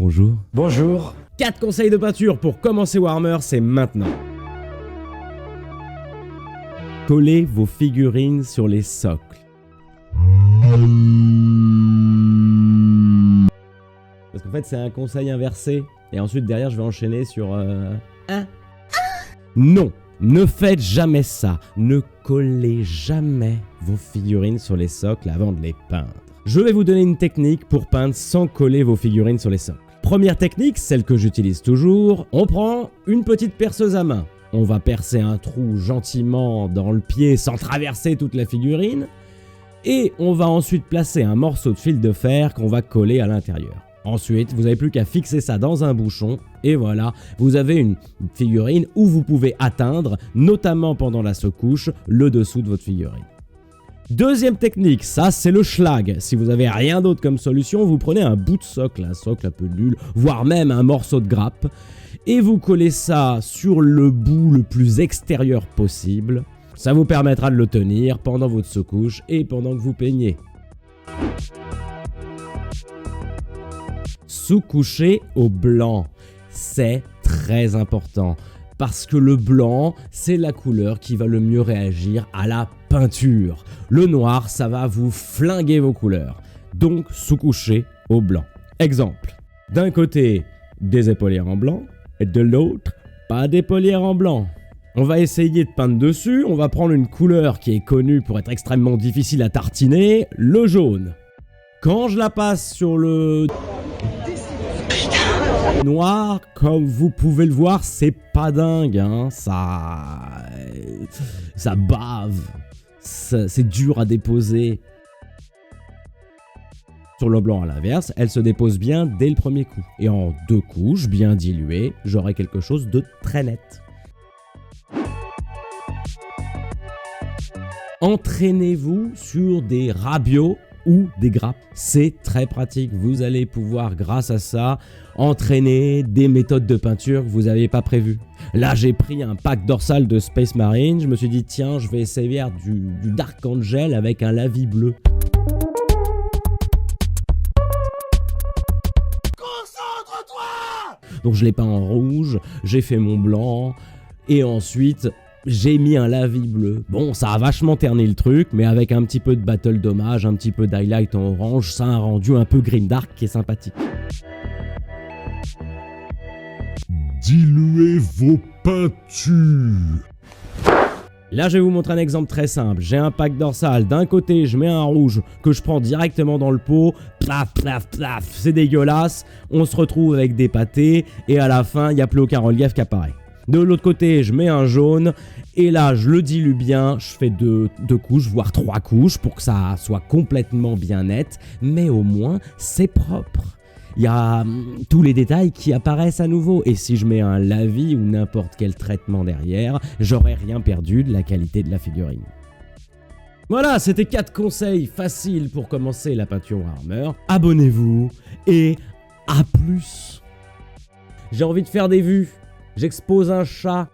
bonjour. Bonjour. 4 conseils de peinture pour commencer Warhammer, c'est maintenant. Collez vos figurines sur les socles. Parce qu'en fait, c'est un conseil inversé. Et ensuite, derrière, je vais enchaîner sur... Non, ne faites jamais ça. Ne collez jamais vos figurines sur les socles avant de les peindre. Je vais vous donner une technique pour peindre sans coller vos figurines sur les socles. Première technique, celle que j'utilise toujours, on prend une petite perceuse à main. On va percer un trou gentiment dans le pied sans traverser toute la figurine. Et on va ensuite placer un morceau de fil de fer qu'on va coller à l'intérieur. Ensuite, vous n'avez plus qu'à fixer ça dans un bouchon et voilà, vous avez une figurine où vous pouvez atteindre, notamment pendant la secouche, le dessous de votre figurine. Deuxième technique, ça c'est le schlag. Si vous n'avez rien d'autre comme solution, vous prenez un bout de socle, un socle un peu nul, voire même un morceau de grappe, et vous collez ça sur le bout le plus extérieur possible. Ça vous permettra de le tenir pendant votre secouche et pendant que vous peignez. Sous-coucher au blanc, c'est très important parce que le blanc, c'est la couleur qui va le mieux réagir à la peinture. Le noir, ça va vous flinguer vos couleurs. Donc, sous-coucher au blanc. Exemple, d'un côté, des épaulières en blanc et de l'autre, pas d'épaulières en blanc. On va essayer de peindre dessus, on va prendre une couleur qui est connue pour être extrêmement difficile à tartiner, le jaune. Quand je la passe sur le noir, comme vous pouvez le voir, c'est pas dingue, hein. Ça bave, c'est dur à déposer. Sur le blanc à l'inverse, elle se dépose bien dès le premier coup. Et en 2 couches, bien diluées, j'aurai quelque chose de très net. Entraînez-vous sur des rabios ou des grappes. C'est très pratique. Vous allez pouvoir, grâce à ça, entraîner des méthodes de peinture que vous n'avez pas prévues. Là, j'ai pris un pack dorsal de Space Marine. Je me suis dit, tiens, je vais essayer du Dark Angel avec un lavis bleu. Concentre-toi! Donc, je l'ai peint en rouge, j'ai fait mon blanc, et ensuite... j'ai mis un lavis bleu. Bon, ça a vachement terni le truc, mais avec un petit peu de battle dommage, un petit peu d'highlight en orange, ça a un rendu un peu grimdark qui est sympathique. Diluez vos peintures. Là, je vais vous montrer un exemple très simple. J'ai un pack dorsal. D'un côté, je mets un rouge que je prends directement dans le pot. Plaf, plaf, plaf. C'est dégueulasse. On se retrouve avec des pâtés. Et à la fin, il n'y a plus aucun relief qui apparaît. De l'autre côté, je mets un jaune et là, je le dilue bien. Je fais deux couches, voire 3 couches pour que ça soit complètement bien net. Mais au moins, c'est propre. Il y a tous les détails qui apparaissent à nouveau. Et si je mets un lavis ou n'importe quel traitement derrière, j'aurais rien perdu de la qualité de la figurine. Voilà, c'était 4 conseils faciles pour commencer la peinture Warhammer. Abonnez-vous et à plus. J'ai envie de faire des vues. J'expose un chat